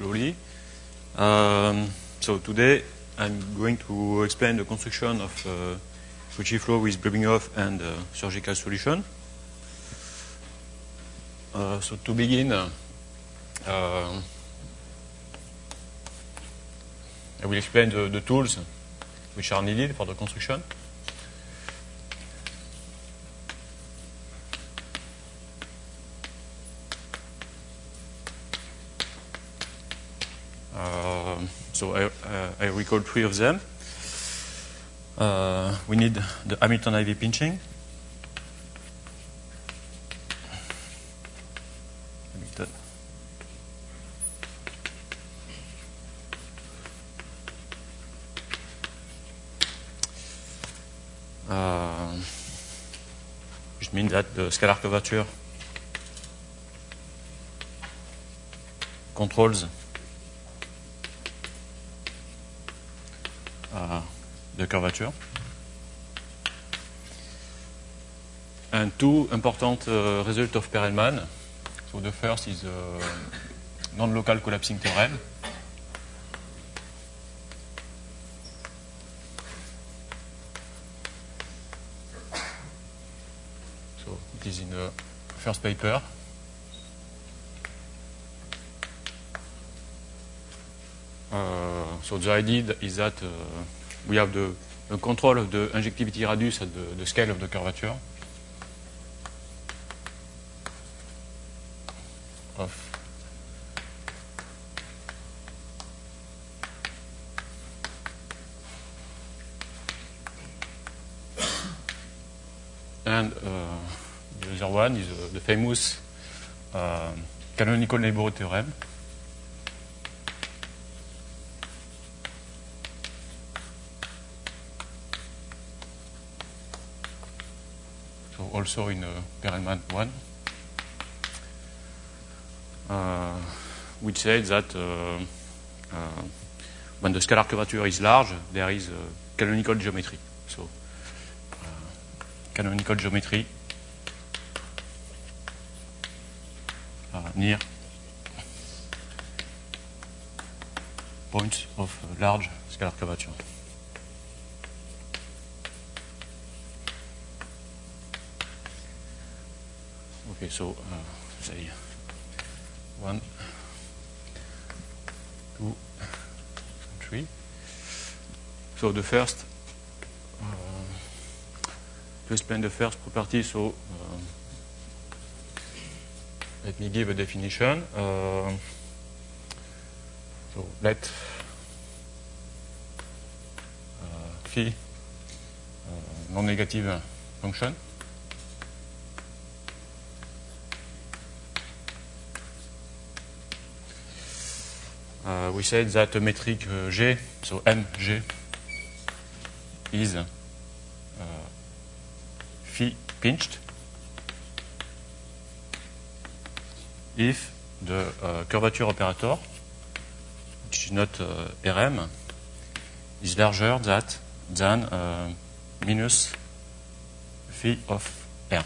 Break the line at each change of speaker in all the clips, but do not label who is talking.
slowly. So today I'm going to explain the construction of Ricci flow with Grebniov and surgical solution. So to begin, I will explain the tools which are needed for the construction. So I recall three of them. We need the Hamilton-IV pinching. Which means that the scalar curvature controls the curvature. And two important results of Perelman. So the first is non-local collapsing theorem. So it is in the first paper. So the idea is that we have the control of the injectivity radius at the scale of the curvature of and the other one is the famous canonical neighborhood theorem. Also in Perelman 1, which says that when the scalar curvature is large, there is canonical geometry. So canonical geometry near points of large scalar curvature. Okay, so say 1, 2, 3. So the first, to explain the first property, so let me give a definition. So let phi non-negative function. We said that a metric G, so Mg, is phi pinched if the curvature operator, which is not Rm, is larger than minus phi of R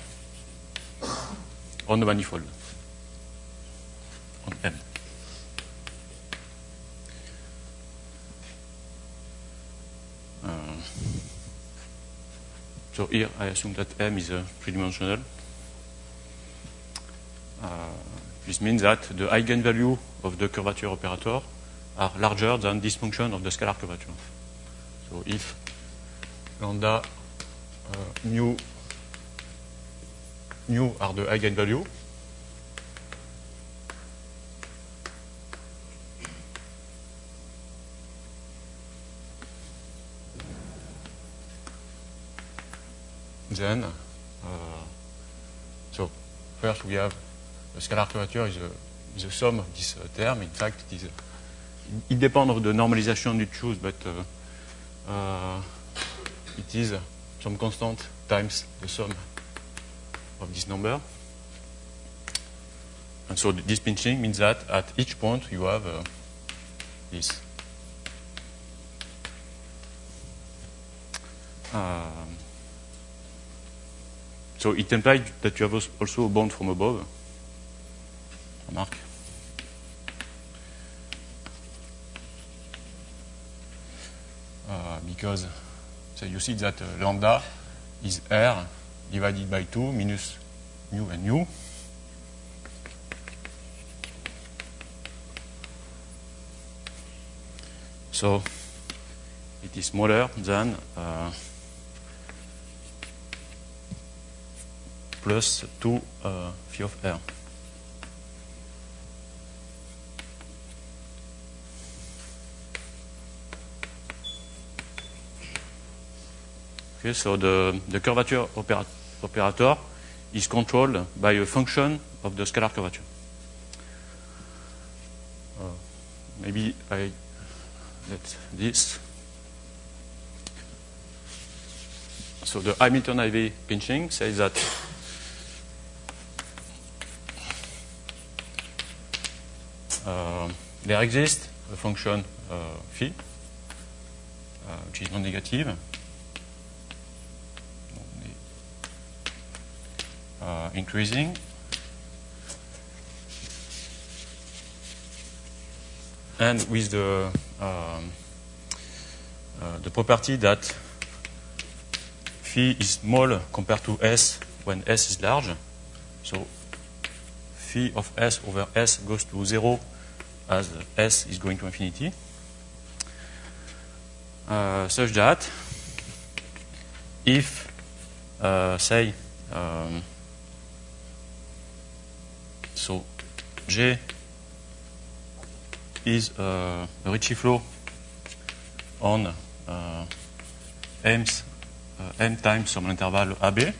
on the manifold, on M. So here I assume that M is three-dimensional. This means that the eigenvalue of the curvature operator are larger than this function of the scalar curvature. So if lambda mu are the eigenvalue, then, so first we have the scalar curvature is the sum of this term. In fact, it depends of the normalization you choose, but it is some constant times the sum of this number. And so this pinching means that at each point you have this. So it implies that you have also a bond from above. Remarque. because so you see that lambda is r divided by 2 minus mu and nu. So it is smaller than plus 2 phi of r. Okay, so the curvature operator is controlled by a function of the scalar curvature. Maybe I let this. So the Hamilton-IV pinching says that there exists a function phi, which is non-negative, increasing, and with the property that phi is small compared to s when s is large. So phi of s over s goes to 0 as s is going to infinity, such that if, say, so J is a Ricci flow on m times some interval AB.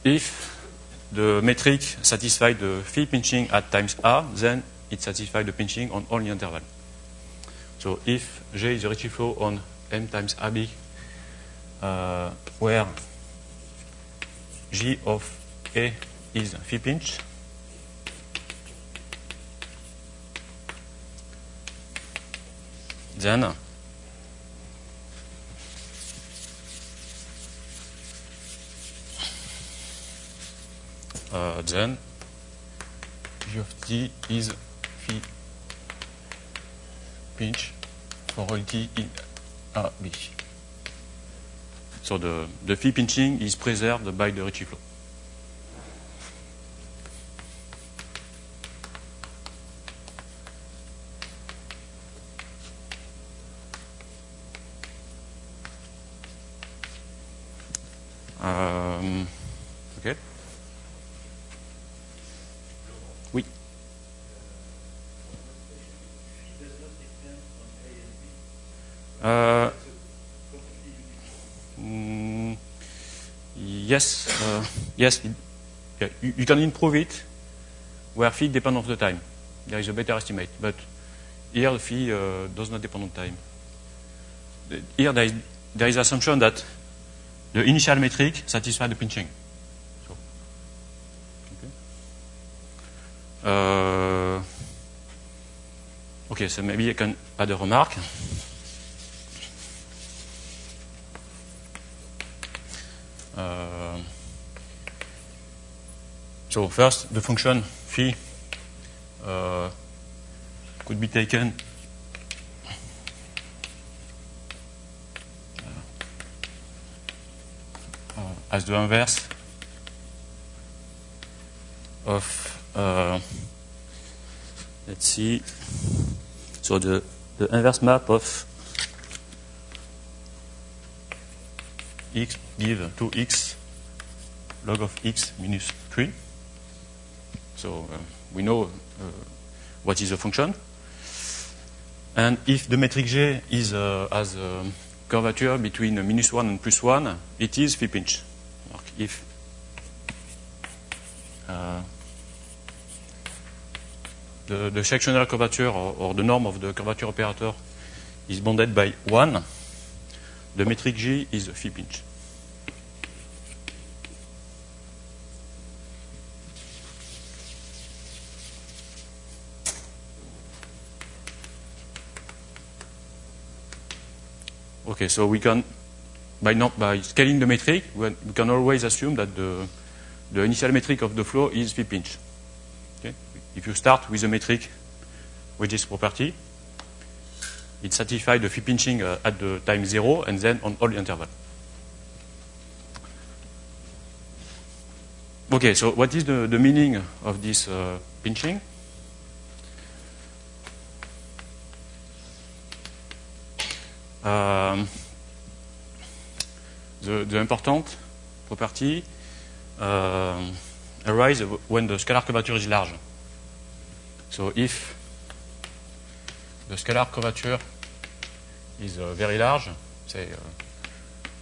If the metric satisfies the phi pinching at times A, then it satisfies the pinching on only interval. So if J is a Ricci flow on m times AB, where G of A is phi pinch, then G of T is phi pinch for all T in AB. So the phi pinching is preserved by the Ricci flow. Okay. Oui. Yes, yes. You can improve it where phi depends on the time. There is a better estimate, but here the phi does not depend on time. Here there is assumption that the initial metric satisfies the pinching. So, okay. Okay, so maybe I can add a remark. So first, the function phi could be taken as the inverse of, let's see, so the inverse map of x give 2x log of x minus 3. So we know what is the function. And if the metric J is has a curvature between -1 and +1, it is phi pinch. If the sectional curvature or the norm of the curvature operator is bounded by 1, the metric G is phi pinch. Okay, so we can, by scaling the metric, we can always assume that the initial metric of the flow is phi pinch. Okay? If you start with a metric with this property, it satisfies the phi pinching at the time 0 and then on all the interval. Okay, so what is the meaning of this pinching? The important property arises when the scalar curvature is large. So if the scalar curvature is very large, say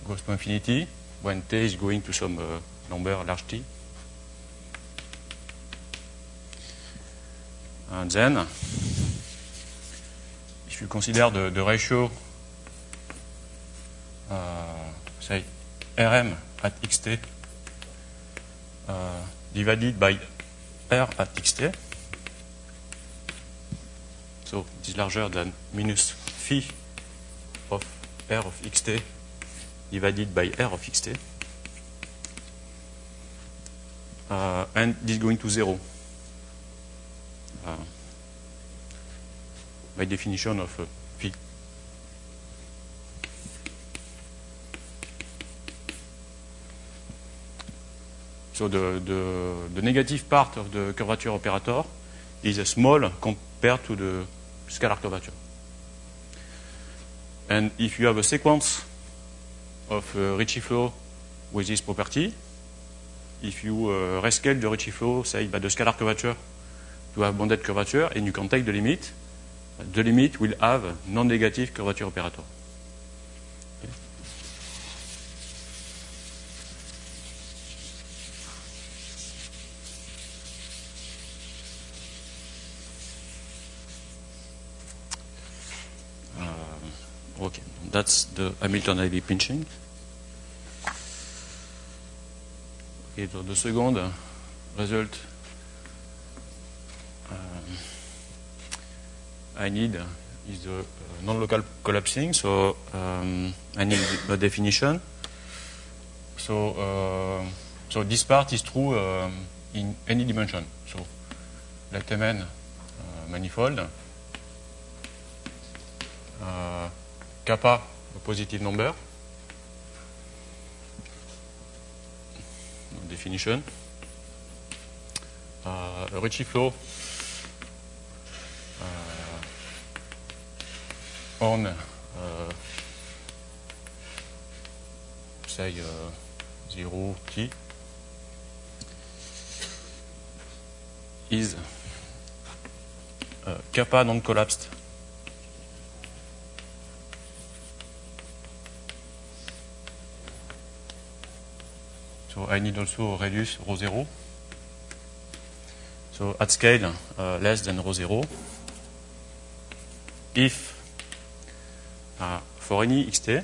goes to infinity, when t is going to some number large t, and then if you consider the ratio say Rm at xt divided by R at xt, so it is larger than minus phi of R of xt divided by R of xt, and this is going to 0 by definition of phi. So the negative part of the curvature operator is small compared to the scalar curvature. And if you have a sequence of Ricci flow with this property, if you rescale the Ricci flow, say by the scalar curvature to have bounded curvature, and you can take the limit will have non-negative curvature operator. Okay, that's the Hamilton-Ivy pinching. Okay, so the second result I need is the non-local collapsing. So I need a definition. So this part is true in any dimension. So let Mn manifold. Kappa, a positive number. Definition. A Ricci flow on say 0 t is kappa non-collapsed So I need also reduce rho 0. So at scale less than rho 0. If for any xt,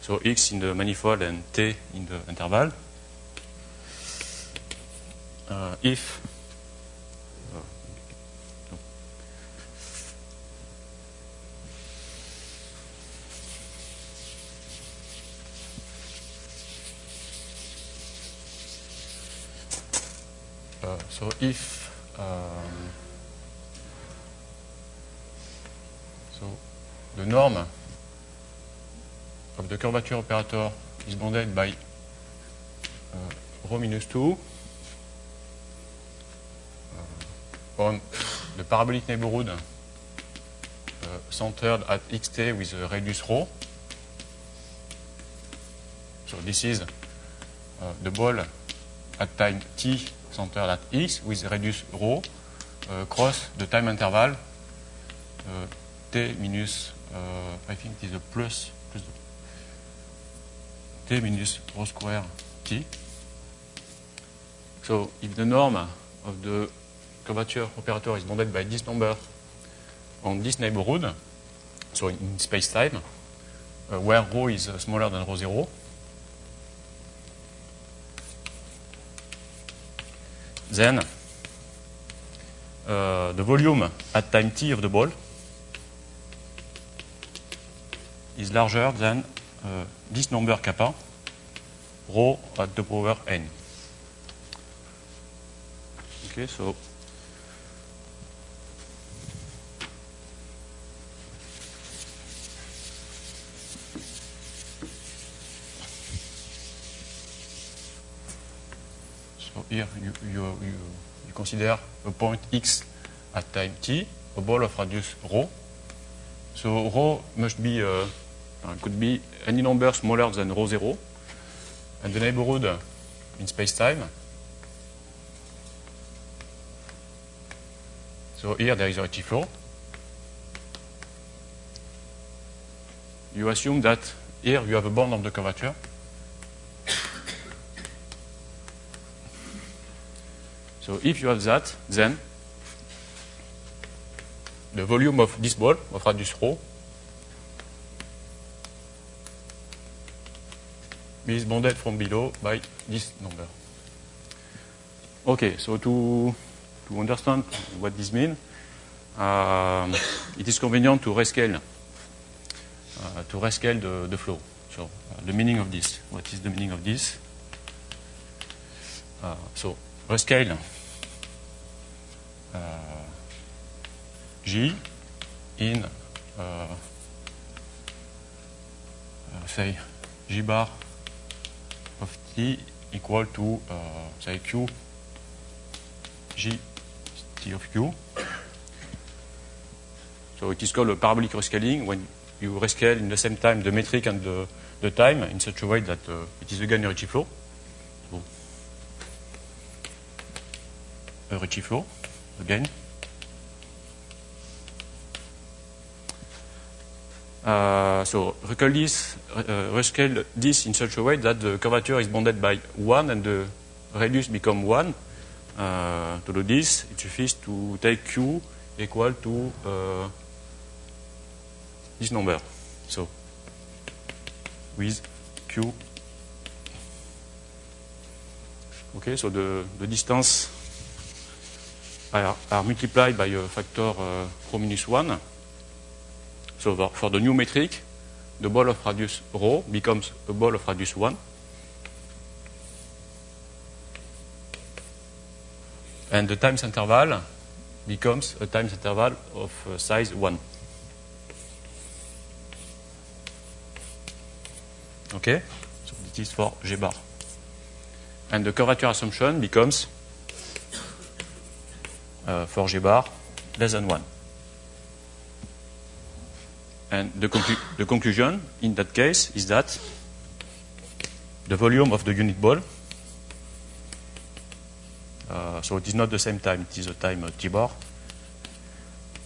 so x in the manifold and t in the interval, if so the norm of the curvature operator is bounded by rho minus 2 on the parabolic neighborhood centered at xt with a radius rho. So this is the ball at time t centered at x with radius rho cross the time interval t minus I think it is a plus t minus rho square t. So if the norm of the curvature operator is bounded by this number on this neighborhood, so in space-time, where rho is smaller than rho 0, then the volume at time t of the ball is larger than this number kappa, rho at the power n. Okay, so So here you consider a point x at time t, a ball of radius rho. So rho must be could be any number smaller than rho 0, and the neighborhood in space-time. So here there is a rectiflow. You assume that here you have a bound on the curvature. So if you have that, then the volume of this ball, of radius rho, is bounded from below by this number. Okay, so to understand what this means, it is convenient to rescale the flow. So the meaning of this. What is the meaning of this? So rescale G in say G bar of T equal to say Q G T of Q. So it is called a parabolic rescaling when you rescale in the same time the metric and the time in such a way that it is again a rectiflow. So, a rectiflow again. So rescale this in such a way that the curvature is bounded by 1 and the radius become 1. To do this, it suffices to take Q equal to this number. So with Q. Okay, so the distance are multiplied by a factor rho minus 1. So for the new metric, the ball of radius rho becomes a ball of radius 1. And the times interval becomes a times interval of size 1. Okay? So this is for G bar. And the curvature assumption becomes for G bar less than 1. And the conclusion in that case is that the volume of the unit ball, so it is not the same time, it is a time T bar,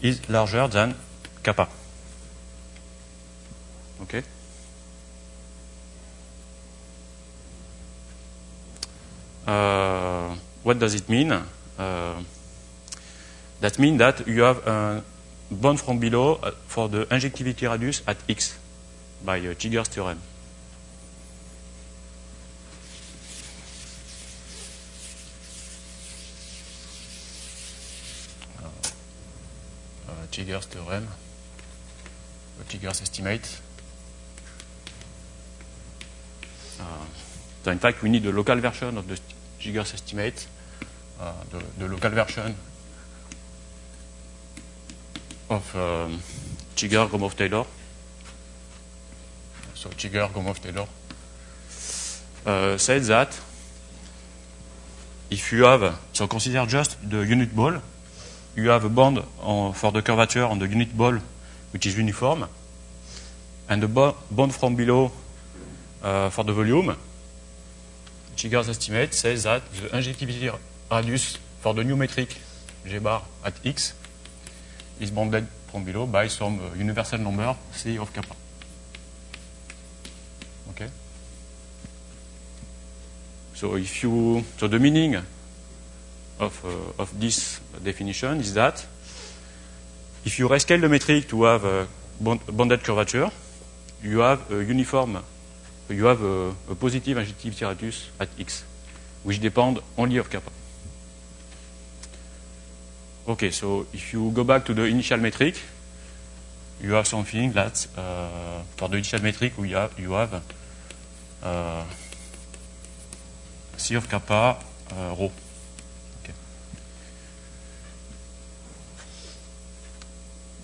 is larger than kappa. Okay? What does it mean? That means that you have a bound from below for the injectivity radius at x by Chigger's theorem. Chigger's theorem, Chigger's estimate. So in fact, we need a local version of the Chigger's estimate, the local version of Chigger, Gromov, Taylor. So Chigger, Gromov, Taylor said that if you have, so consider just the unit ball, you have a bond for the curvature on the unit ball which is uniform, and the bond from below for the volume. Chigger's estimate says that the injectivity radius for the new metric G bar at x is bounded from below by some universal number C of kappa. Okay. So the meaning of this definition is that if you rescale the metric to have a bounded curvature, you have a uniform, you have a positive injectivity radius at x, which depend only of kappa. Okay, so if you go back to the initial metric, you have something that for the initial metric you have C of kappa rho. Okay.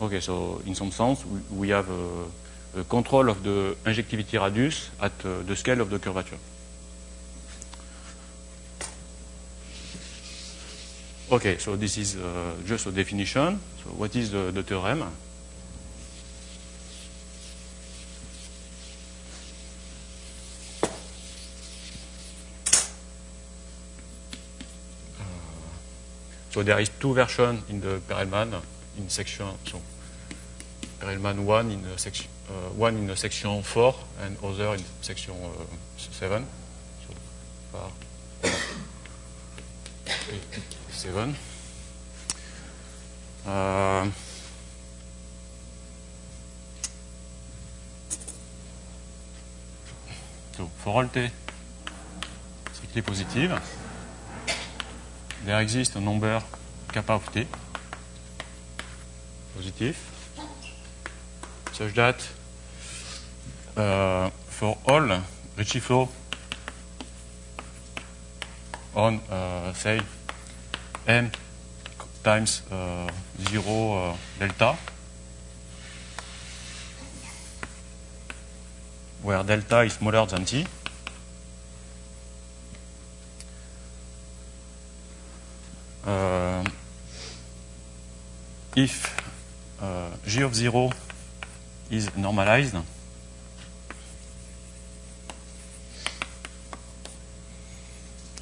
Okay, so in some sense we have a control of the injectivity radius at the scale of the curvature. Okay, so this is just a definition. So what is the theorem? So there is two versions in the Perelman in section. So Perelman one in the section 4 and other in section 7. So 7. So for all t strictly positive, there exists a number kappa of t positive, such that for all Ricci flow on, say, m times 0 delta, where delta is smaller than t, if G of 0 is normalized,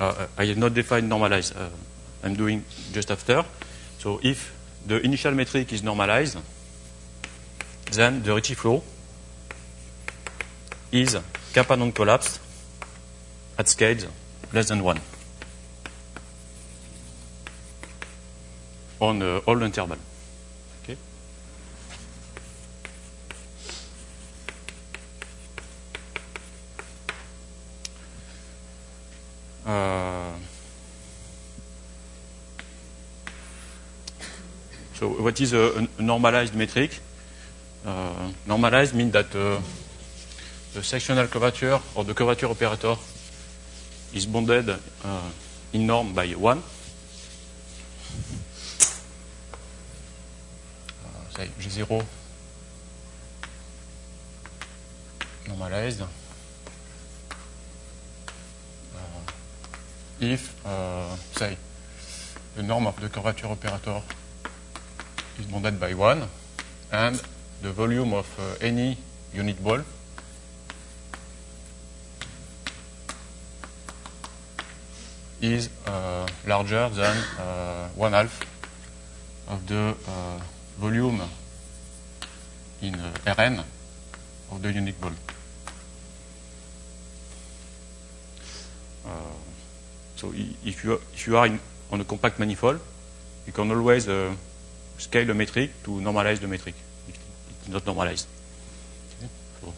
I have not defined normalized. I'm doing just after. So if the initial metric is normalized, then the Ricci flow is kappa non-collapsed at scales less than 1 on all interval. Okay. So what is a normalized metric? Normalized means that the sectional curvature or the curvature operator is bounded in norm by 1. Say G0 normalized if, say, the norm of the curvature operator is bounded by 1 and the volume of any unit ball is larger than 1/2 of the volume in Rn of the unit ball. So if you are on a compact manifold, you can always scale the metric to normalize the metric. It's not normalized. Okay. So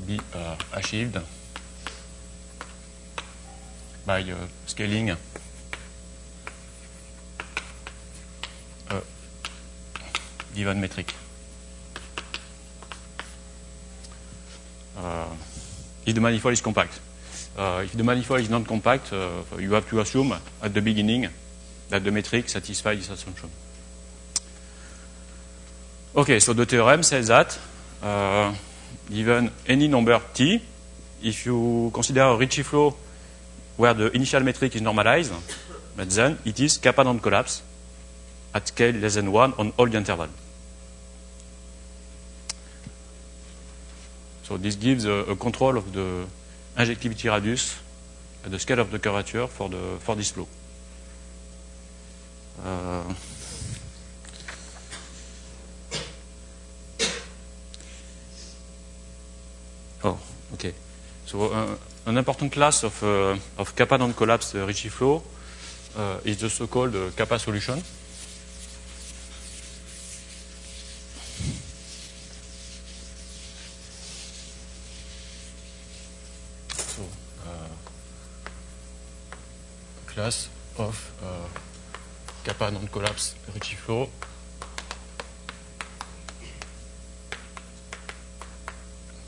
be achieved by scaling a given metric. If the manifold is compact. If the manifold is non-compact, you have to assume at the beginning that the metric satisfies this assumption. Okay, so the theorem says that given any number t, if you consider a Ricci flow where the initial metric is normalized, but then it is kappa non-collapse at scale less than 1 on all the interval. So this gives a control of the injectivity radius at the scale of the curvature for this flow. Oh, okay. So an important class of kappa non-collapsed Ricci flow is the so-called kappa solution. So class of kappa non-collapsed Ricci flow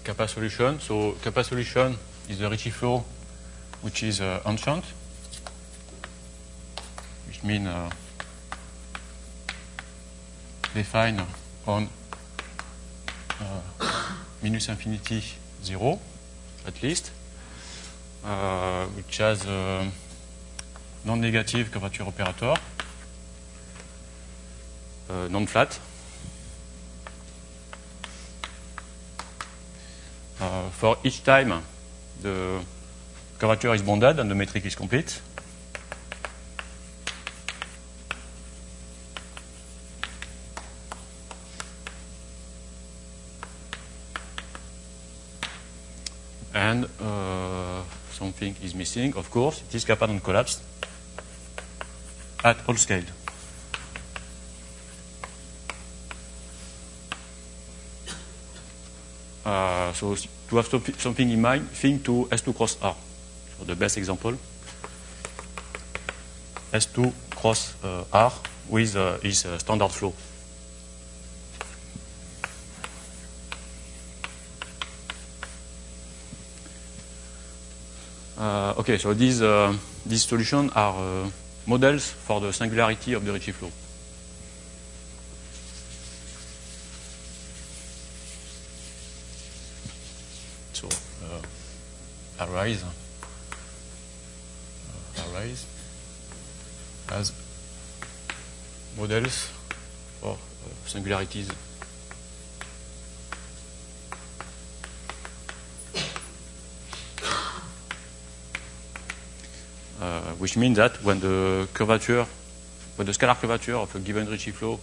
kappa solution. So kappa solution is the Ricci flow which is ancient, which means defined on minus infinity 0 at least, which has a non-negative curvature operator, non-flat. For each time the curvature is bounded and the metric is complete. And something is missing, of course, it is Kaplan collapsed at all scale. So to have something in mind, think to S2 cross R. So the best example, S2 cross R with his standard flow. Okay, so these solutions are models for the singularity of the Ricci flow. So arise as models for singularities. Which means that when the scalar curvature of a given Ricci flow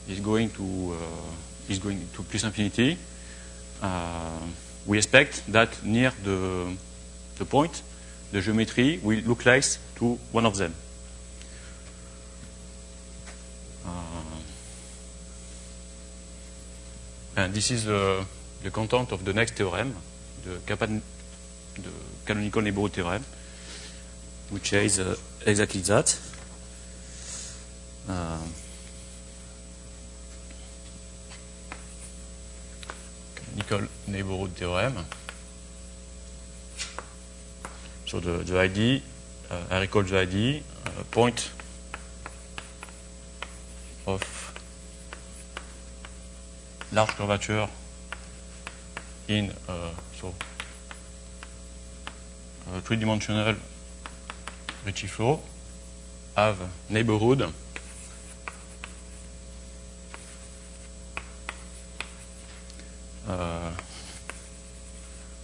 is going to plus infinity, we expect that near the point, the geometry will look like to one of them. And this is the content of the next theorem, the canonical neighborhood theorem, which is exactly that. Canonical neighborhood theorem. So the ID, I recall the ID, point of large curvature in three-dimensional Ricci flow have neighborhood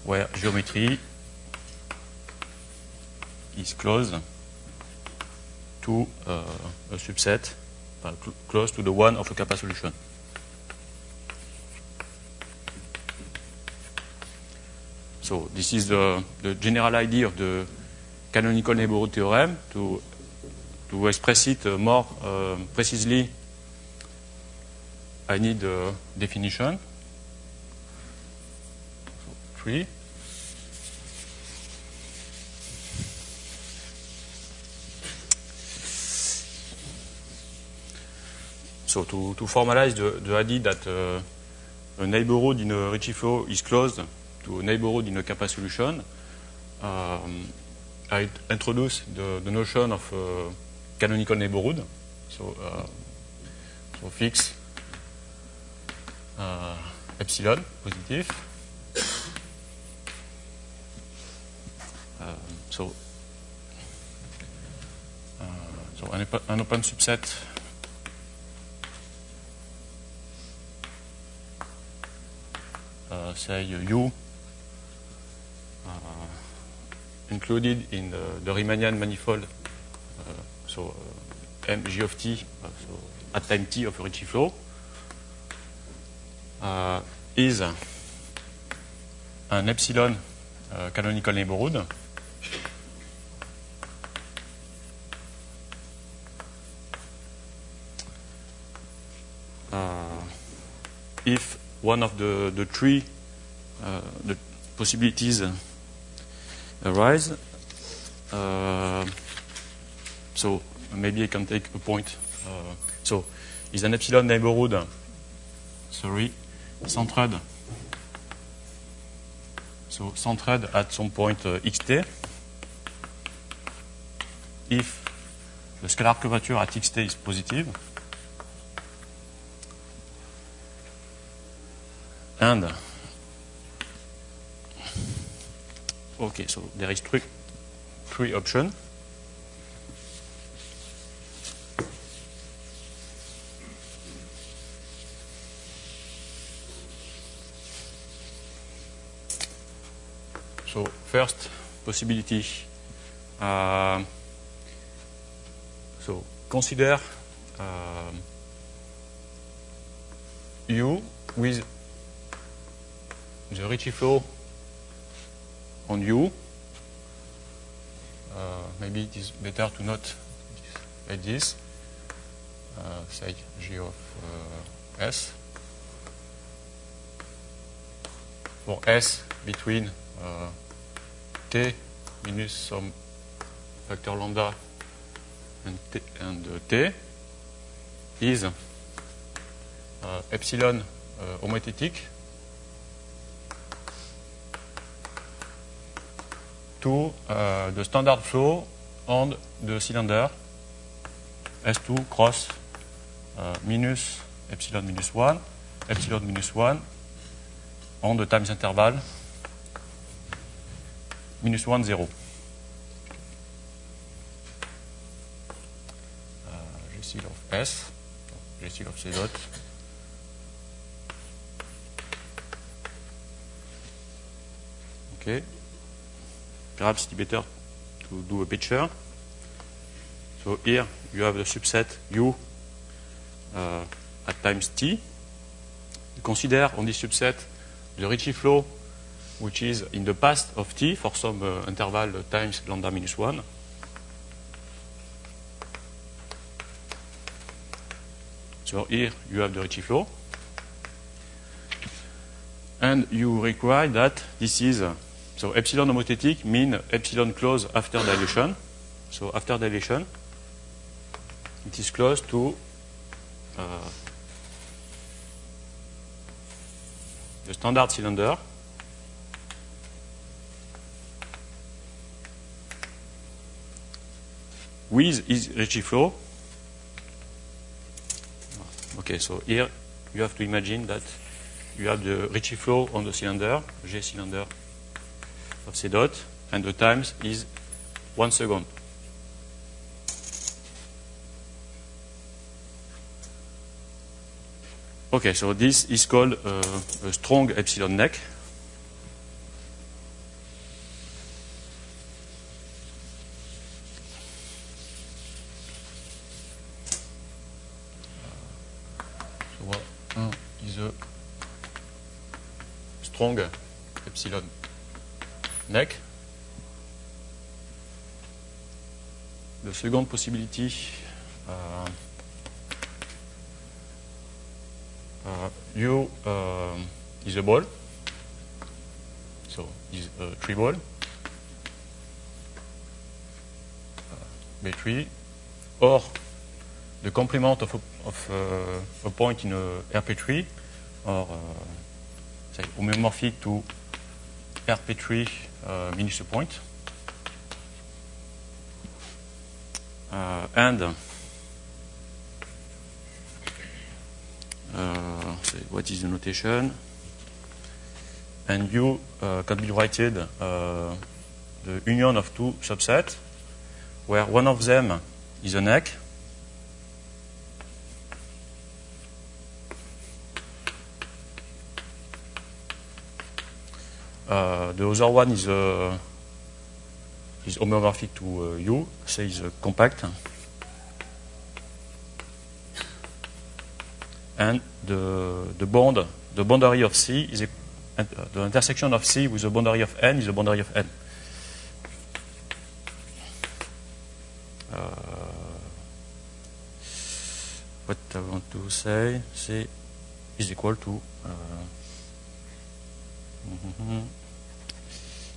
where geometry is close to a subset, close to the one of a kappa solution. So this is the general idea of the canonical neighborhood theorem. To express it more precisely, I need a definition. So 3. So to formalize the idea that a neighborhood in a Ricci flow is closed to a neighborhood in a kappa solution, I introduce the notion of canonical neighborhood. So fix epsilon positive. So an open subset say U included in the Riemannian manifold, mg of t, so at time t of a Ricci flow, is an epsilon canonical neighborhood if one of the three the possibilities arise. So maybe I can take a point. So is an epsilon neighborhood, centered. So centered at some point xt. If the scalar curvature at xt is positive, and Okay, so there is three options. So first possibility. So consider U with the Ricci flow on U. Maybe it is better to not like this. Say G of S. For S between T minus some factor lambda and T is epsilon homothetic to the standard flow on the cylinder S2 cross minus epsilon minus 1 on the times interval minus 1, 0. G of S, G of C dot. Okay. Perhaps it's better to do a picture. So here you have the subset U at times T. You consider on this subset the Ricci flow which is in the past of T for some interval times lambda minus 1. So here you have the Ricci flow. And you require that this is, so epsilon homothetic means epsilon close after dilation. So after dilation, it is close to the standard cylinder. With is Ricci flow. Okay, so here you have to imagine that you have the Ricci flow on the cylinder, G cylinder of C dot, and the times is 1 second. Okay, so this is called a strong epsilon neck. Is a strong epsilon neck. The second possibility U is a ball, so is a tree ball, B3, or the complement of a point in a RP3, or say homomorphic to RP3 minus a point. And say what is the notation? And U can be written the union of two subsets, where one of them is a neck. The other one is homomorphic to U, say is compact. And the boundary of C is the intersection of C with the boundary of N is the boundary of N. What I want to say, C is equal to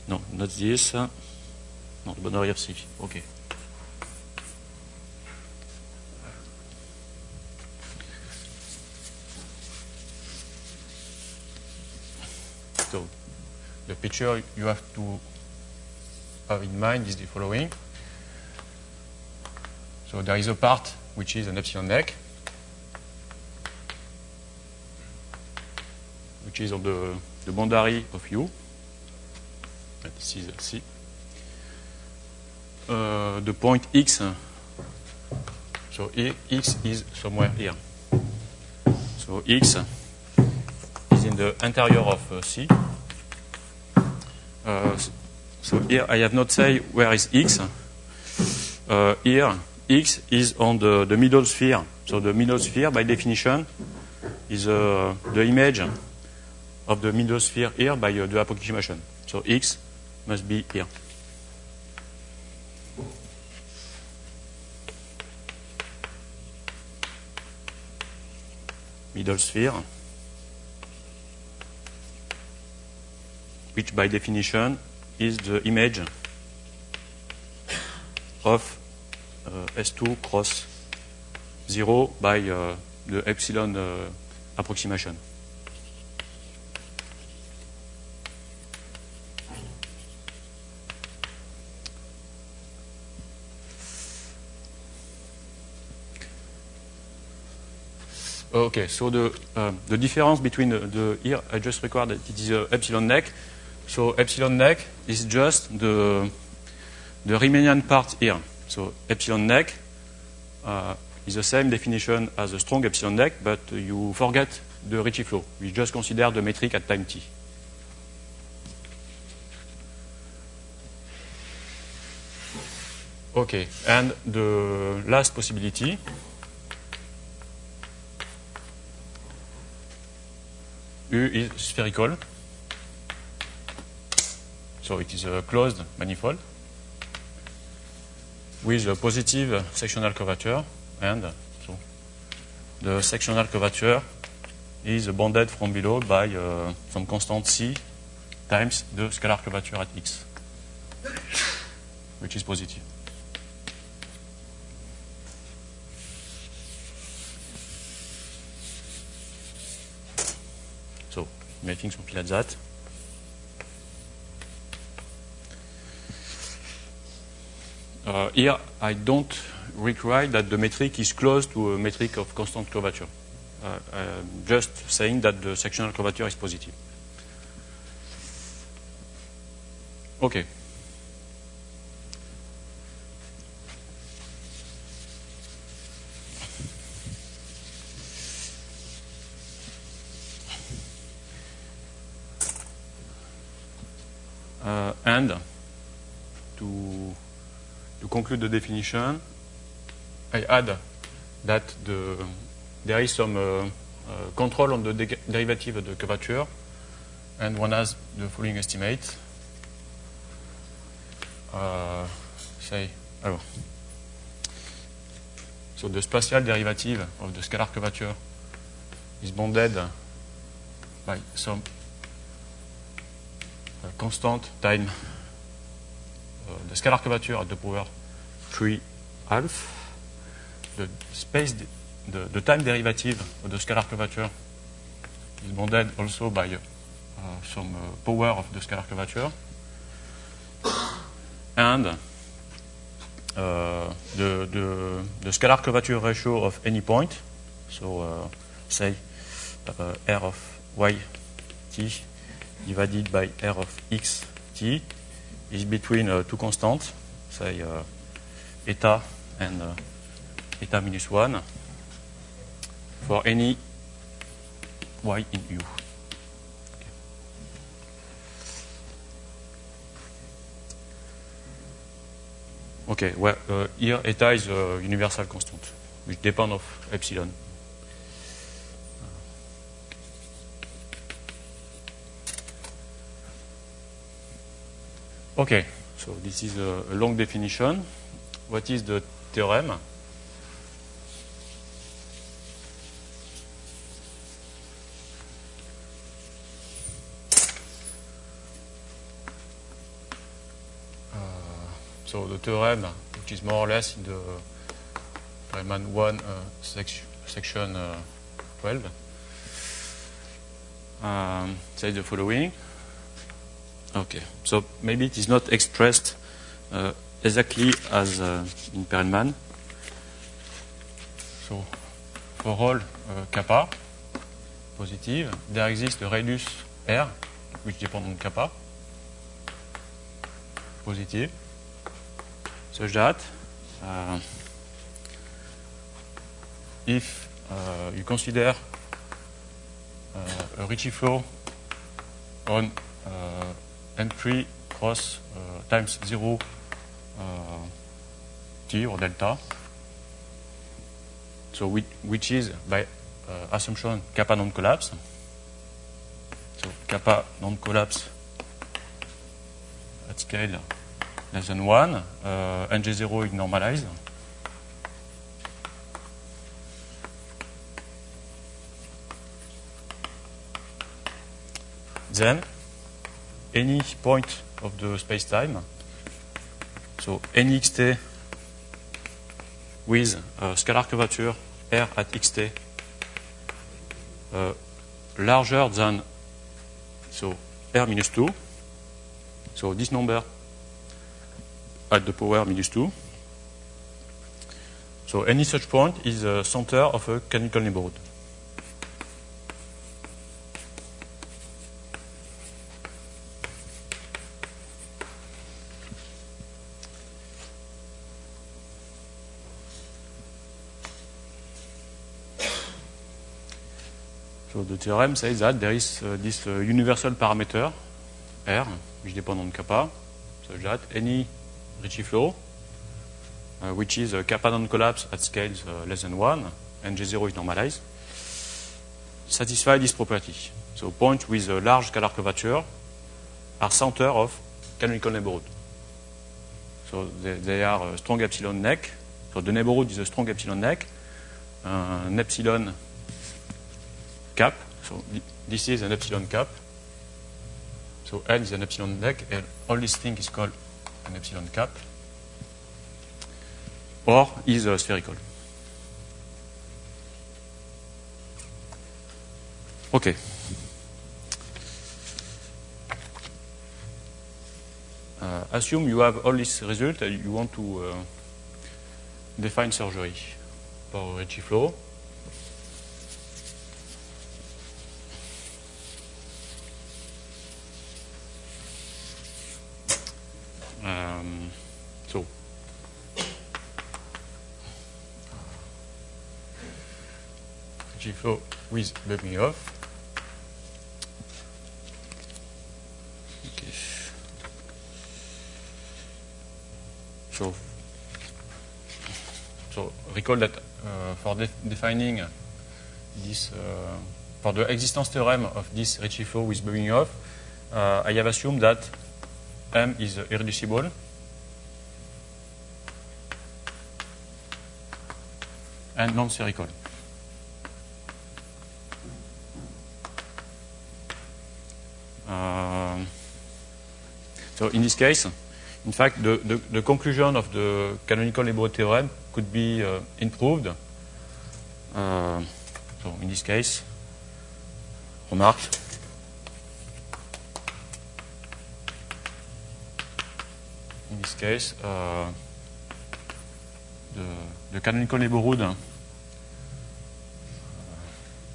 no, not this. No, the boundary of C. Okay. So the picture you have to have in mind is the following. So there is a part which is an epsilon neck, which is on the boundary of U. this is C. The point X, so X is somewhere here. So X is in the interior of C. So here I have not said where is X. Here X is on the middle sphere. So the middle sphere, by definition, is the image of the middle sphere here by the approximation. So X must be here. Middle sphere, which by definition is the image of S2 cross 0 by the epsilon approximation. Okay, so the difference between here, I just record that it is epsilon neck. So epsilon neck is just the Riemannian part here. So epsilon neck is the same definition as a strong epsilon neck, but you forget the Ricci flow. We just consider the metric at time t. Okay, and the last possibility. U is spherical, so it is a closed manifold with a positive sectional curvature, and so the sectional curvature is bounded from below by some constant C times the scalar curvature at X, which is positive. So, making something like that. Here, I don't require that the metric is close to a metric of constant curvature. I'm just saying that the sectional curvature is positive. Okay. And to conclude the definition, I add that there is some control on the derivative of the curvature, and one has the following estimate. So the spatial derivative of the scalar curvature is bounded by some constant time the scalar curvature at the power 3/2. The time derivative of the scalar curvature is bounded also by some power of the scalar curvature, and the scalar curvature ratio of any point, so say R of y t divided by R of x t, is between two constants, say eta and eta minus 1 for any y in U. Okay, well, here eta is a universal constant, which depends of epsilon. Okay, so this is a long definition. What is the theorem? So the theorem, which is more or less in the Feynman 1 section 12, says the following. Okay, so maybe it is not expressed exactly as in Perelman. So for all kappa positive, there exists a radius R which depends on kappa. positive, such that if you consider a Ricci flow on M3 cross times 0 T or delta, so which is by assumption kappa non-collapse. So kappa non-collapse at scale less than 1, NG0 is normalized. Then any point of the space-time, so any xt with a scalar curvature R at xt larger than R minus 2, so this number at the power minus 2. So any such point is the center of a canonical neighborhood. So the theorem says that there is this universal parameter R, which depends on kappa, such that any Ricci flow, which is a kappa non-collapse at scales less than 1, and G0 is normalized, satisfy this property. So points with a large scalar curvature are center of canonical neighborhood. So they are a strong epsilon neck. So the neighborhood is a strong epsilon neck, an epsilon cap. So this is an epsilon cap. So L is an epsilon neck, and all this thing is called an epsilon cap, or is spherical. Okay. Assume you have all this result and you want to define surgery for Ricci flow. So Ricci flow with bubbling off. Okay. So recall that for defining this, for the existence theorem of this Ricci flow with bubbling off, I have assumed that M is irreducible. And non-spherical. So in this case, in fact, the conclusion of the canonical neighborhood theorem could be improved. So in this case, remark. In this case, the canonical neighborhood,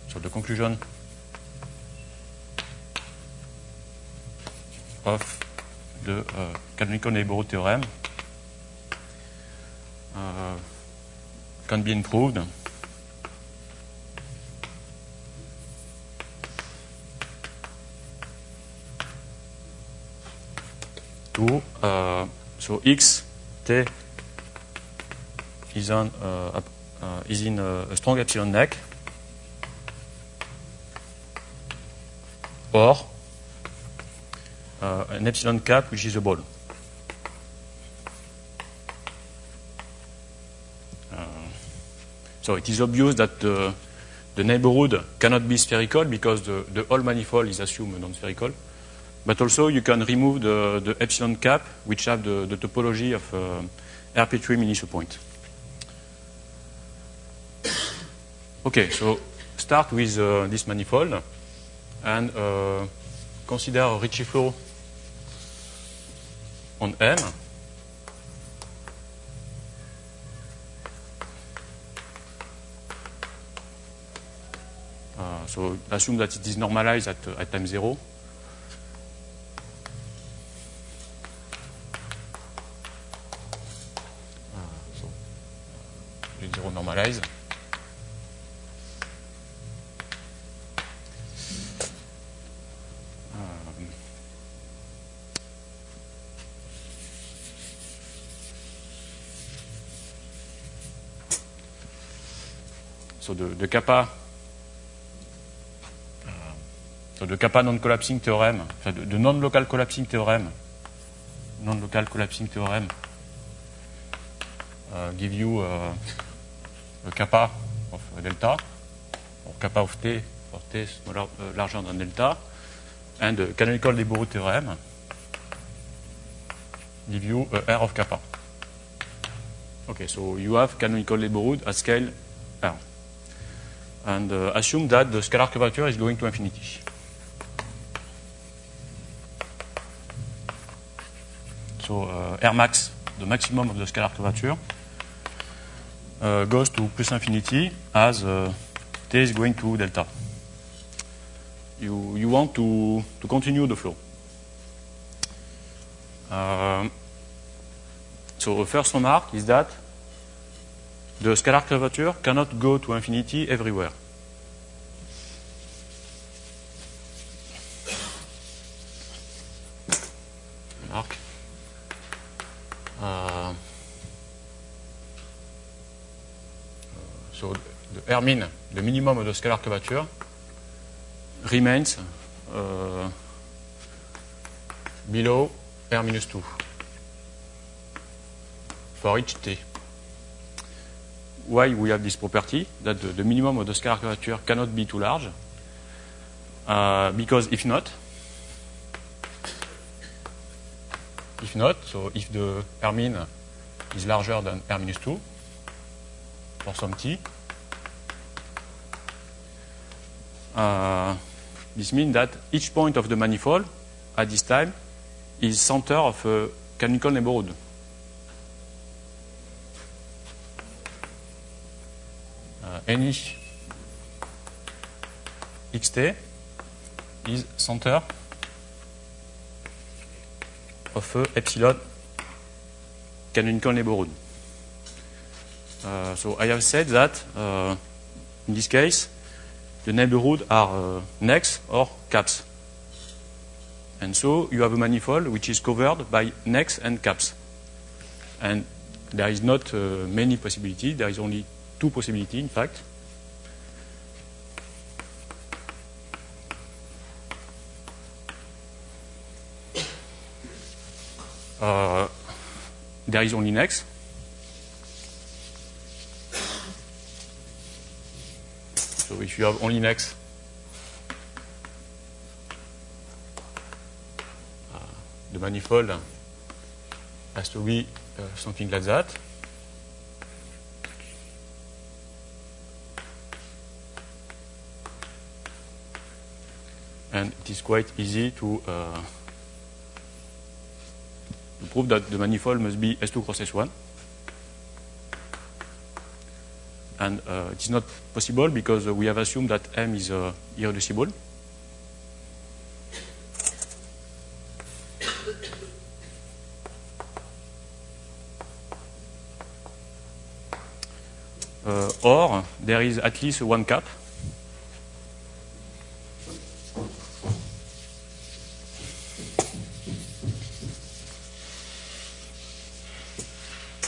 so the conclusion of the canonical neighborhood theorem can be improved to so x t is in a strong epsilon neck, or an epsilon cap which is a ball. So it is obvious that the neighborhood cannot be spherical because the whole manifold is assumed non-spherical. But also you can remove the epsilon cap which have the topology of RP3 Miniso point. Okay, so start with this manifold and consider a Ricci flow on M. So assume that it is normalized at time 0. zero normalize. So the kappa non-collapsing theorem, the non-local collapsing theorem, give you a kappa of delta, or kappa of t for t smaller, larger than delta, and the canonical Desbordes theorem give you a R of kappa. Okay, so you have canonical Desbordes at scale R. And assume that the scalar curvature is going to infinity. So R max, the maximum of the scalar curvature, goes to plus infinity as t is going to delta. You want to continue the flow. So the first remark is that the scalar curvature cannot go to infinity everywhere. Mark. So the R min, the minimum of the scalar curvature, remains below R minus 2 for each t. Why we have this property, that the minimum of the scalar curvature cannot be too large? Because if not, so if the R min is larger than R minus 2 for some t, this means that each point of the manifold at this time is center of a canonical neighborhood. Any xt is center of a epsilon canonical neighborhood. So I have said that in this case the neighborhood are necks or caps, and so you have a manifold which is covered by necks and caps, and there is not many possibilities. There is only two possibilities, in fact. There is only necks. So if you have only necks, the manifold has to be something like that. And it is quite easy to prove that the manifold must be S2 cross S1. And it is not possible because we have assumed that M is irreducible. Or there is at least one cap.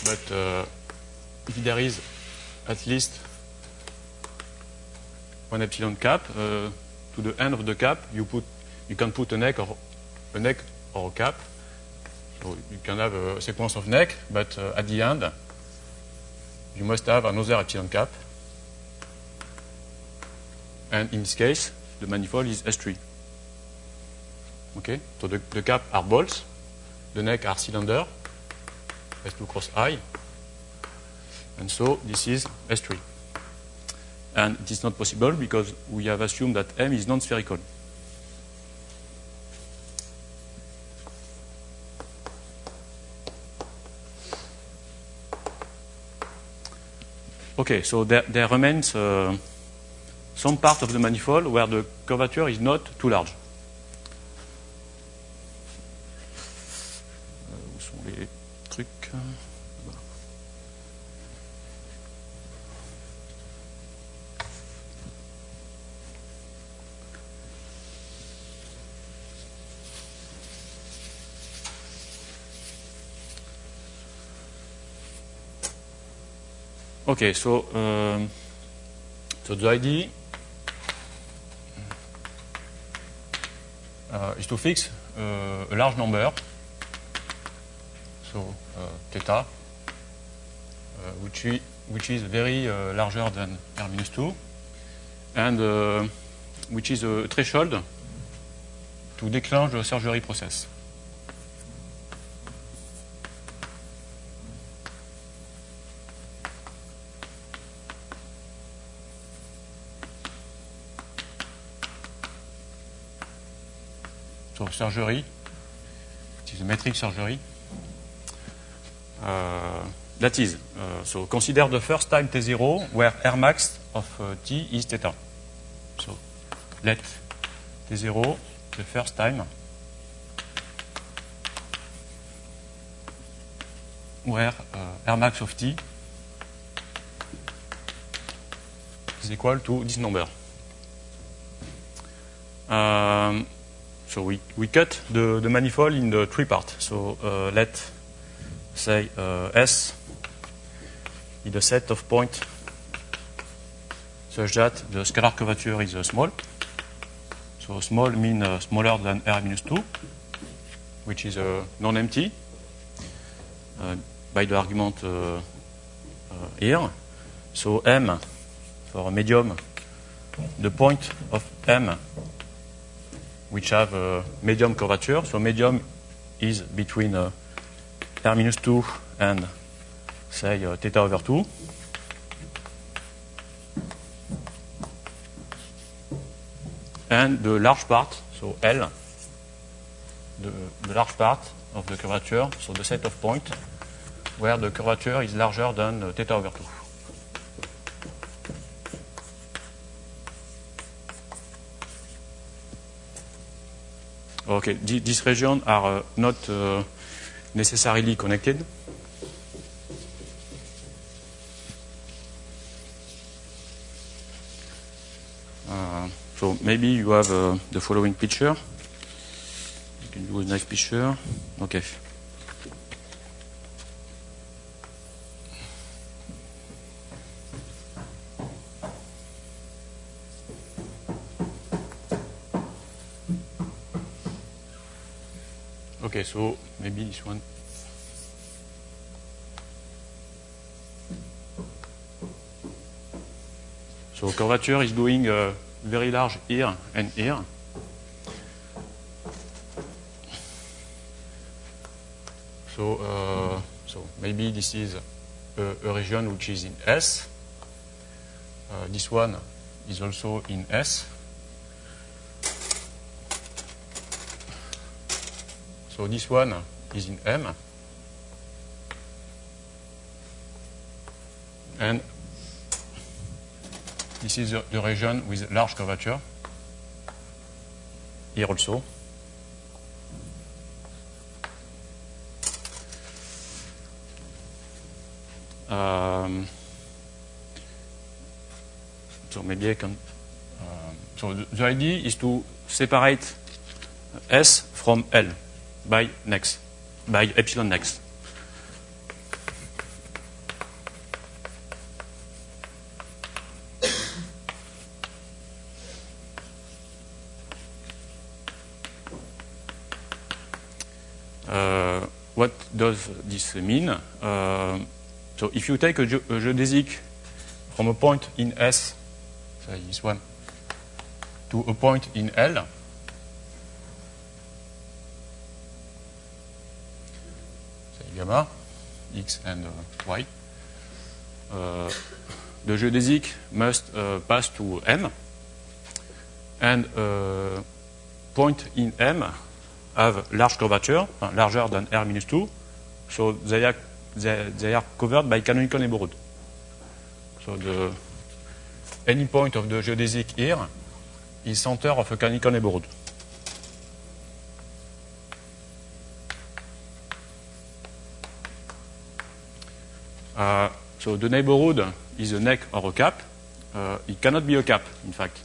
But if there is at least one epsilon cap, to the end of the cap you can put a neck or a cap. So you can have a sequence of neck, but at the end you must have another epsilon cap. And in this case the manifold is S3. Okay, so the cap are balls, the neck are cylinder, S2 cross I, and so this is S3. And it is not possible because we have assumed that M is non-spherical. Okay, so there remains some part of the manifold where the curvature is not too large. Où sont les trucs? Okay, so the idea is to fix a large number, so theta, which is very larger than r minus 2, and which is a threshold to declenche the surgery process. So surgery, which is a metric surgery. That is, so consider the first time t0 where R max of t is theta. So let t0 the first time where R max of t is equal to this number. So we cut the manifold in the three parts. So let's say S is the set of points such that the scalar curvature is small. So small means smaller than R minus 2, which is non-empty by the argument here. So M, for a medium, the point of M which have a medium curvature. So medium is between R minus 2 and, say, theta over 2. And the large part, so L, the large part of the curvature, so the set of points where the curvature is larger than theta over 2. Okay, these regions are not necessarily connected. So maybe you have the following picture. You can do a nice picture. Okay. Okay, so maybe this one. So curvature is going very large here and here. So maybe this is a region which is in S. This one is also in S. So this one is in M. And this is the region with large curvature. Here also. So maybe I can. So the idea is to separate S from L by next, by epsilon next. What does this mean? So if you take a geodesic from a point in S, say this one, to a point in L, say gamma, X and Y, the geodesic must pass to M, and point in M have large curvature, larger than R minus 2, so they are covered by canonical neighborhood. So any point of the geodesic here is center of a canonical neighborhood. So the neighborhood is a neck or a cap. It cannot be a cap, in fact.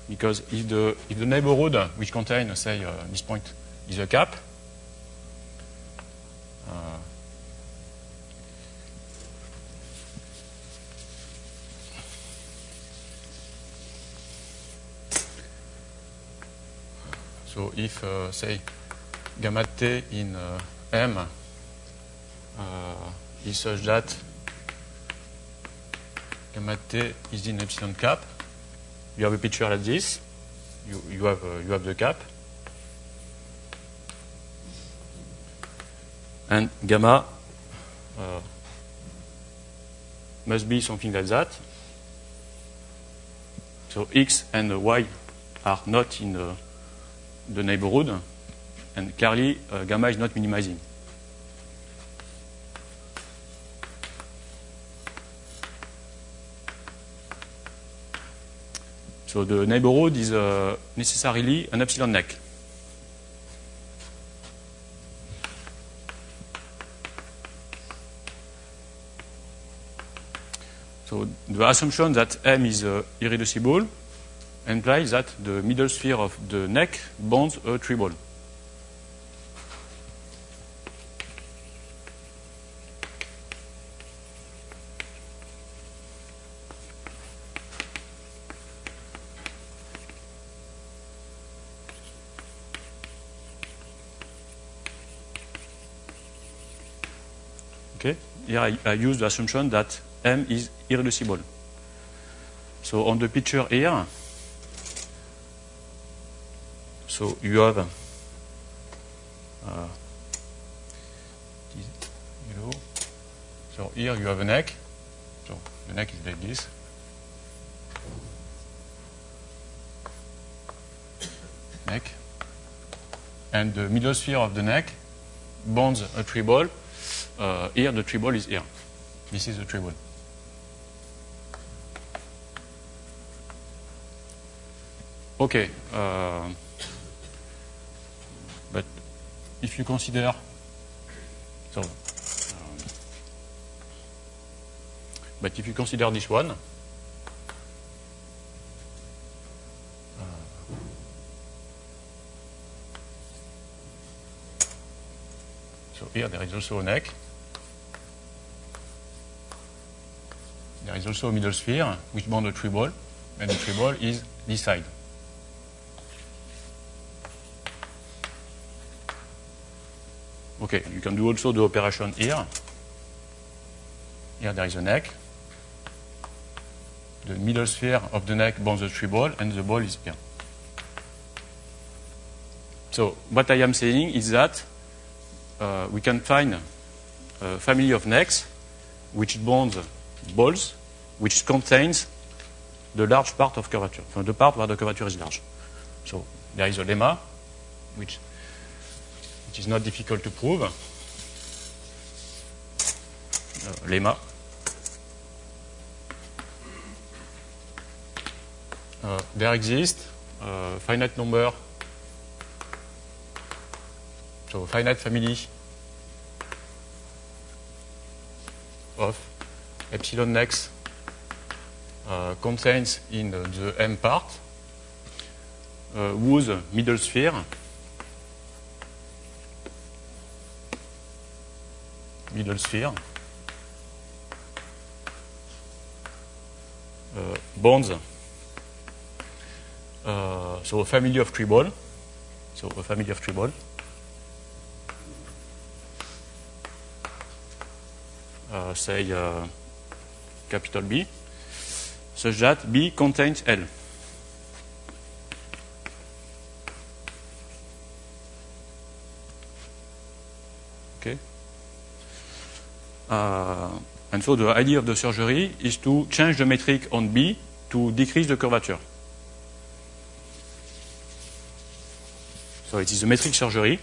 Because if the neighborhood which contains, say, this point is a cap, So if, say, gamma t in M is such that gamma t is in epsilon cap, you have a picture like this. You have the cap, and gamma must be something like that. So x and y are not in the neighborhood, and clearly gamma is not minimizing. So the neighborhood is necessarily an epsilon neck. So the assumption that M is irreducible implies that the middle sphere of the neck bounds a triball. Okay, here I use the assumption that M is irreducible. So on the picture here, so you have so here you have a neck. So the neck is like this. Neck. And the middle sphere of the neck bounds a triball. Here the triball is here. This is the triball. Okay. But if you consider so but if you consider this one, so here there is also a neck. There is also a middle sphere which bounds a triball, and the triball is this side. Okay, you can do also the operation here. Here there is a neck. The middle sphere of the neck bounds the triball, and the ball is here. So what I am saying is that we can find a family of necks which bounds balls, which contains the large part of curvature, the part where the curvature is large. So there is a lemma, which is not difficult to prove. Lemma. There exists a finite number, so a finite family of epsilon necks contains in the M part whose middle sphere bounds so a family of triball, say capital B, such that B contains L. Okay. And so the idea of the surgery is to change the metric on B to decrease the curvature. So it is a metric surgery.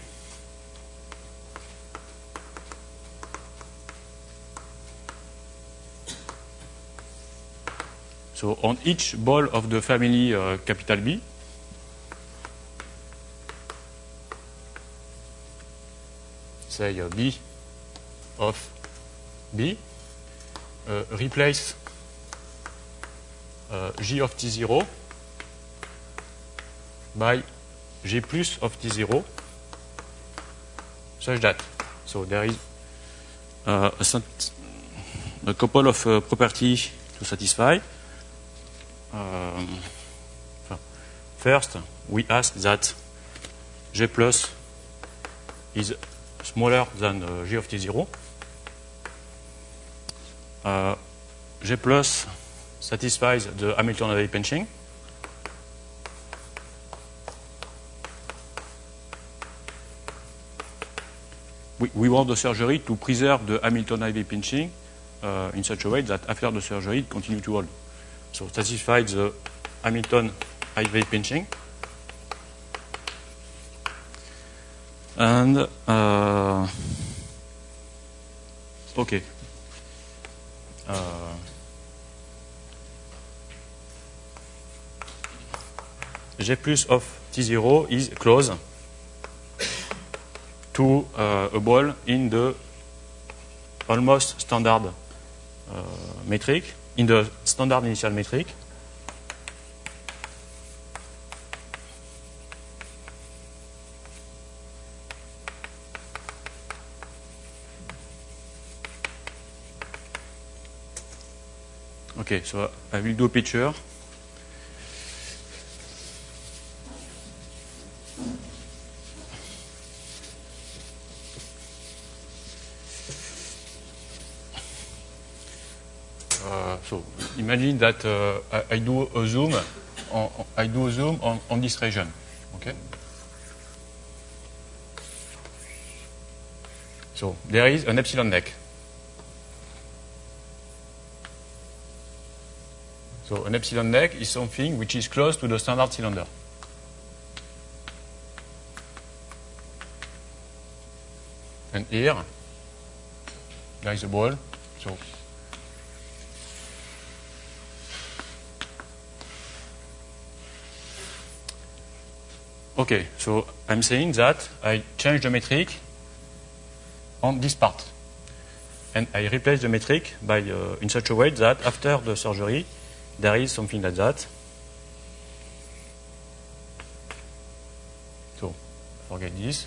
So on each ball of the family capital B, say B of B, replace G of T0 by G plus of T0, such that. So there is a couple of properties to satisfy. First, we ask that G plus is smaller than G of T0. G plus satisfies the Hamilton-Davey pinching. We want the surgery to preserve the Hamilton-Davey pinching in such a way that after the surgery it continues to hold. So satisfy the Hamilton-Davey pinching. And okay. G plus of T0 is close to a ball in the almost standard metric, in the standard initial metric. Okay, so I will do a picture. So imagine that I do a zoom on this region. Okay. So there is an epsilon neck. So an epsilon neck is something which is close to the standard cylinder. And here there is a ball. So okay, so I'm saying that I change the metric on this part. And I replace the metric by in such a way that after the surgery there is something like that. So forget this.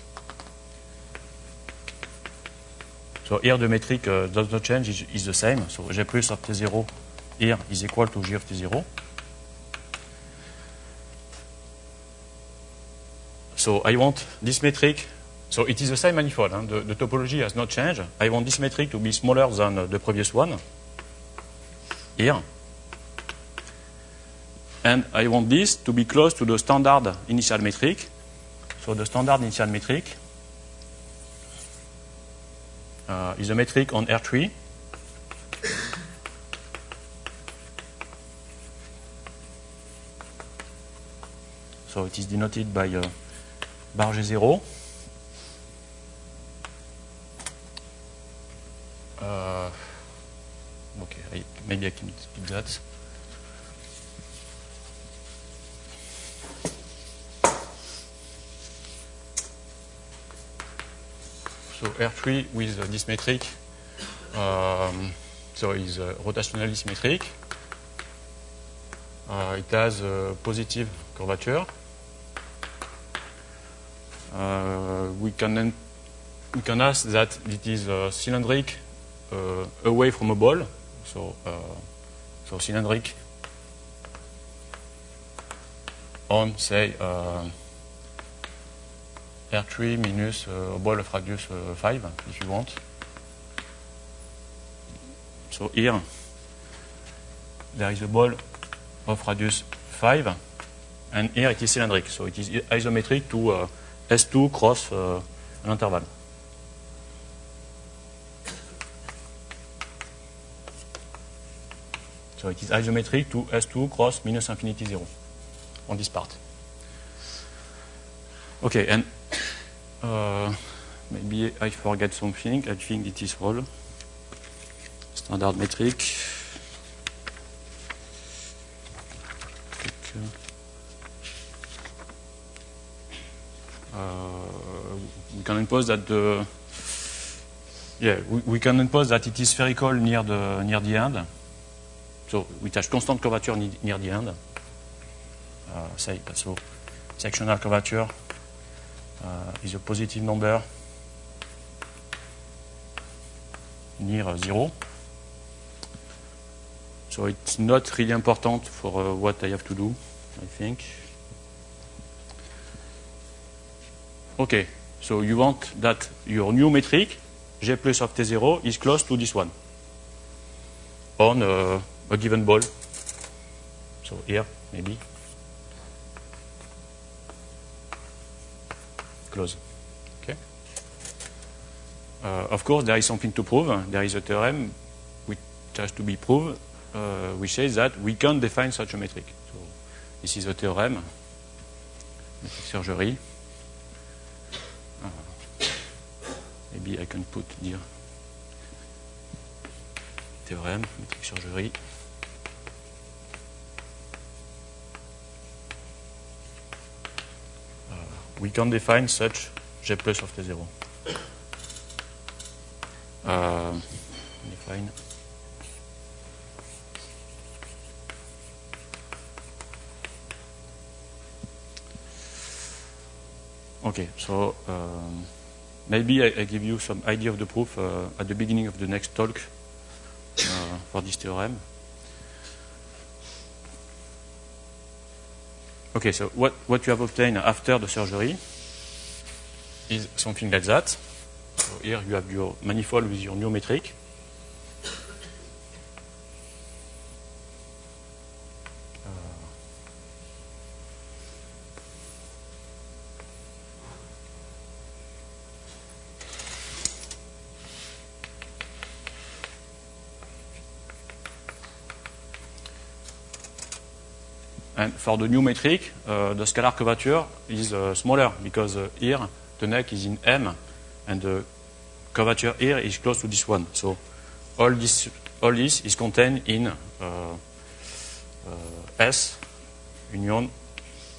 So here the metric does not change, is the same. So G plus of T0 here is equal to G of T0. So I want this metric, so it is the same manifold, huh? The topology has not changed. I want this metric to be smaller than the previous one, here. And I want this to be close to the standard initial metric. So the standard initial metric is a metric on R3. So it is denoted by bar G0. Okay, maybe I can keep that. So R3 with this metric, so is rotationally symmetric. It has a positive curvature. We can ask that it is cylindric away from a ball. So cylindric on, say, R3 minus a ball of radius 5, if you want. So here, there is a ball of radius 5, and here it is cylindric. So it is isometric to S2 cross an interval. So it is isometric to S2 cross minus infinity 0 on this part. Okay, and maybe I forget something. I think it is all standard metric. We can impose that we can impose that it is spherical near the end. So we touch constant curvature near the end. So sectional curvature is a positive number near 0. So it's not really important for what I have to do, I think. Okay, so you want that your new metric, G plus of T0, is close to this one on a given ball. So here, maybe. Close. Okay. Of course, there is something to prove. There is a theorem which has to be proved, which says that we can define such a metric. So this is a theorem, metric surgery. Maybe I can put here theorem, metric surgery. We can define such G plus of T0. Define. Okay, so maybe I give you some idea of the proof at the beginning of the next talk for this theorem. Okay, so what you have obtained after the surgery is something like that. So here you have your manifold with your new metric. And for the new metric, the scalar curvature is smaller because here the neck is in M and the curvature here is close to this one. So all this is contained in S union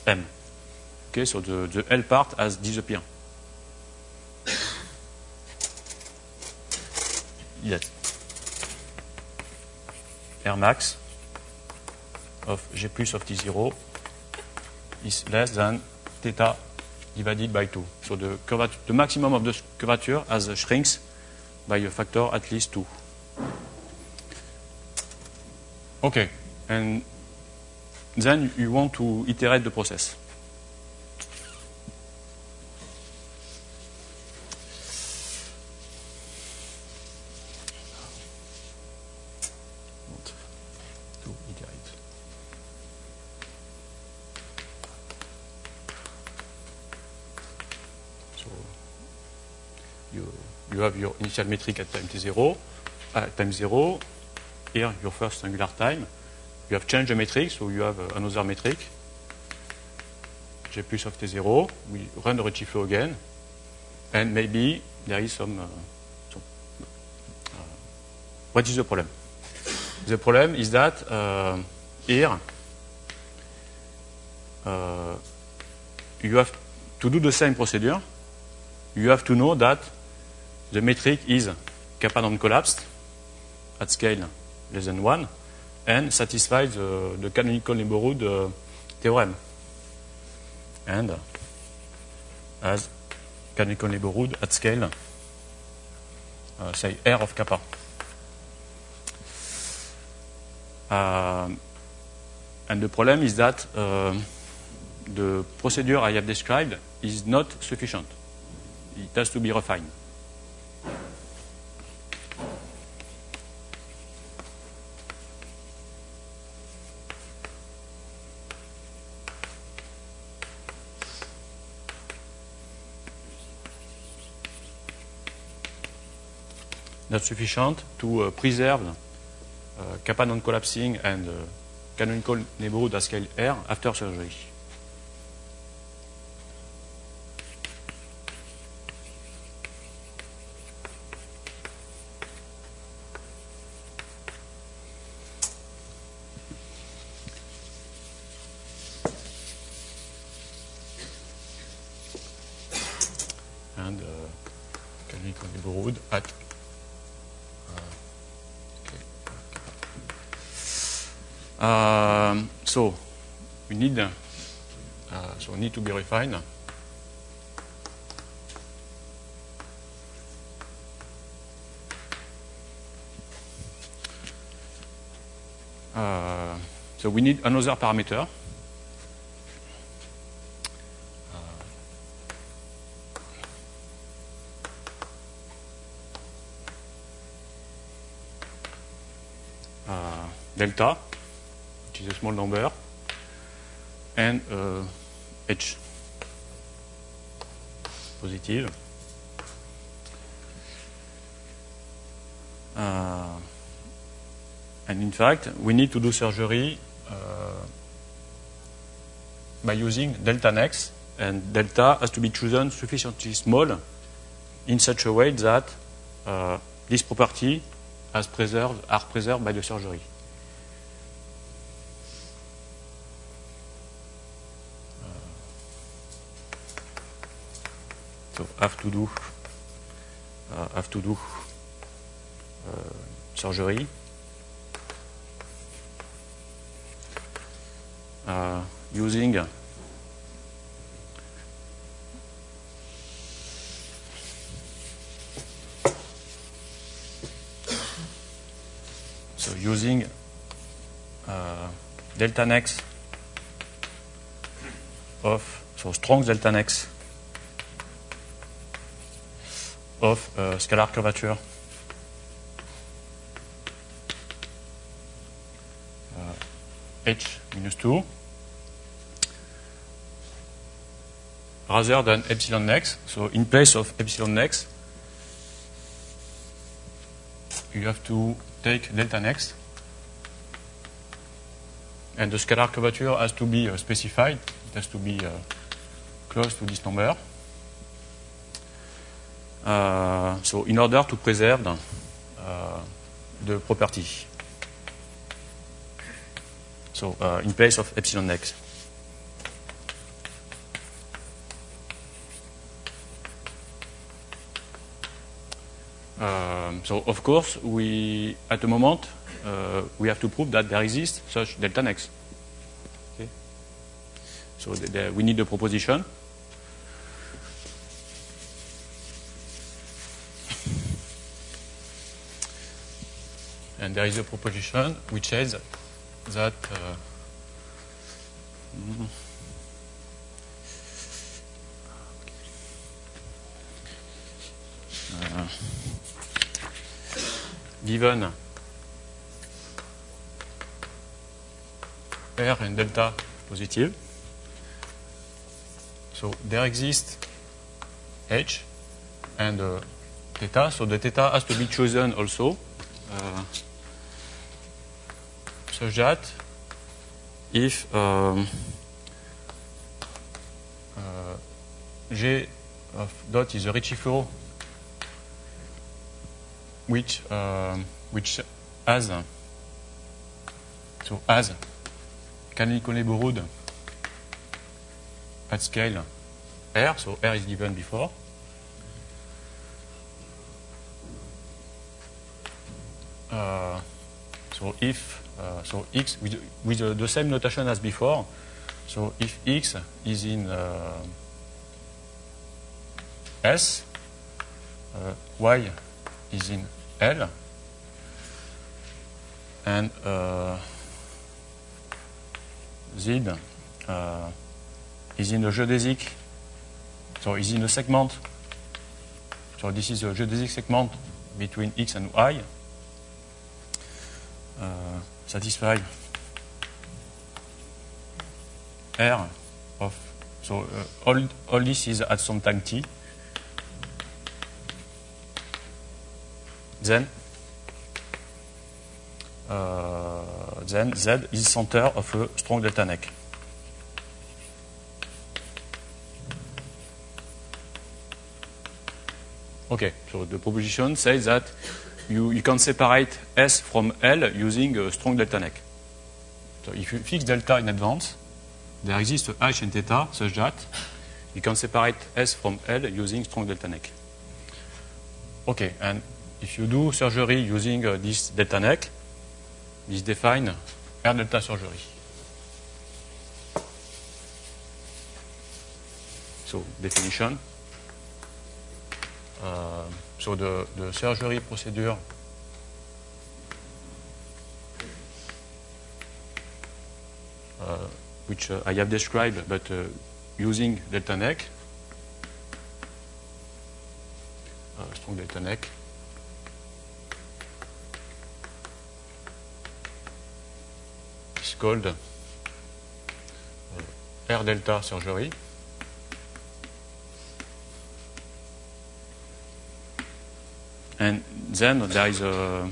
M. Okay, so the L part has disappeared. Yes. R max of G plus of T0 is less than theta divided by 2. So the maximum of the curvature has shrinks by a factor at least 2. Okay, and then you want to iterate the process. You have your initial metric at time t0, time 0. Here, your first angular time. You have changed the metric, so you have another metric. G plus of t0. We run the Ricci flow again. And maybe there is some... what is the problem? The problem is that here, you have to do the same procedure. You have to know that the metric is kappa non-collapsed at scale less than 1 and satisfies the canonical neighborhood theorem and has canonical neighborhood at scale say R of kappa. And the problem is that the procedure I have described is not sufficient. It has to be refined. Not sufficient to preserve kappa non-collapsing and canonical neighborhood at scale R after surgery. And canonical neighborhood at so we need to be refined. So we need another parameter. delta, which is a small number, and H positive. And in fact, we need to do surgery by using delta next, and delta has to be chosen sufficiently small in such a way that this property are preserved by the surgery. So have to do surgery. Using delta next of strong delta next of scalar curvature H minus 2 rather than epsilon next. So in place of epsilon next, you have to take delta next, and the scalar curvature has to be specified. It has to be close to this number. So in order to preserve the property. So in place of epsilon next. So of course, at the moment, we have to prove that there exists such delta next. Okay. So we need a proposition. And there is a proposition which says that given R and delta positive, so there exists H and theta, so the theta has to be chosen also such that if G of dot is a Ricci-Furrow which has canonical neighborhood at scale R, so R is given before. So if X with the same notation as before, so if X is in S, Y is in L, and Z is in the geodesic, so is in a segment. So this is a geodesic segment between X and Y. Satisfy R of, so all this is at some time t. Then Z is center of a strong delta neck. Okay, so the proposition says that you can separate S from L using a strong delta neck. So if you fix delta in advance, there exists H and theta such that you can separate S from L using strong delta neck. Okay, and if you do surgery using this delta neck, this define R delta surgery. So definition. So the surgery procedure which I have described, but using delta neck, strong delta neck, is called R delta surgery. And then there is a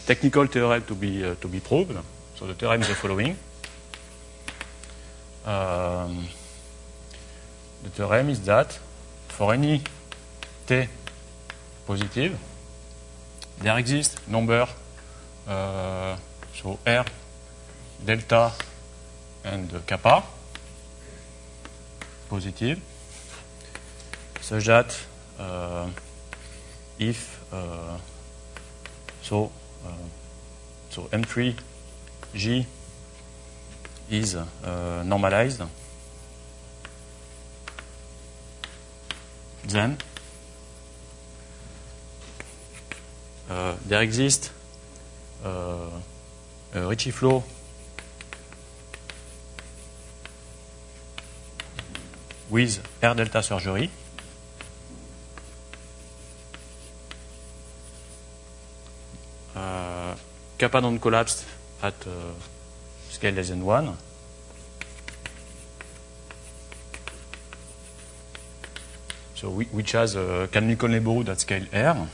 technical theorem to be proved. So the theorem is the following. The theorem is that for any t positive, there exists number so R delta and kappa positive, such that if so M3 G is normalized, then there exists a Ricci flow with R delta surgery. Kappa non-collapsed at scale less than 1. So which has a canonical neighborhood at scale R.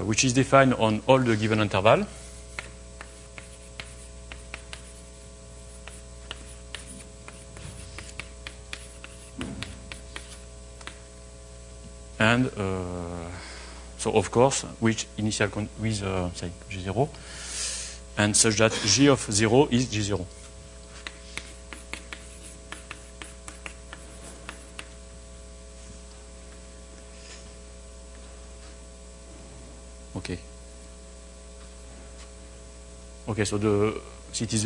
Which is defined on all the given interval. And so, of course, which initial with say G0, and such that G of 0 is G0. Okay. Okay. So it is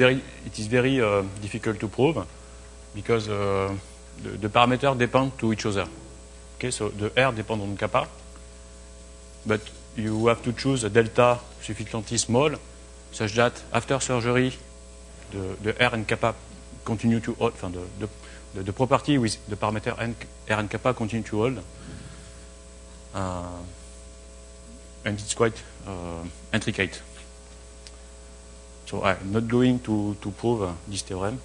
very difficult to prove because the parameters depend to each other. Okay, so the R depends on kappa, but you have to choose a delta sufficiently small such that after surgery, the R and kappa continue to hold, the property with the parameter R and kappa continue to hold. And it's quite intricate. So I'm not going to prove this theorem.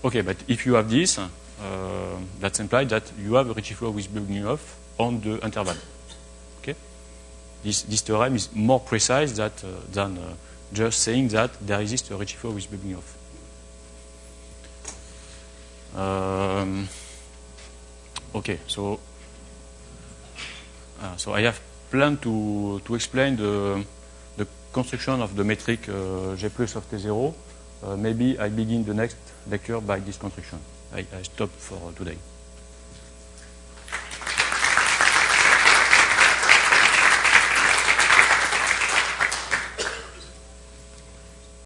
Okay, but if you have this, that implies that you have a Ricci flow with Bubnov on the interval. Okay, this theorem is more precise than just saying that there exists a Ricci flow with Bubnov. Okay, so I have planned to explain the construction of the metric G plus of T0. Maybe I begin the next lecture by this construction. I stop for today.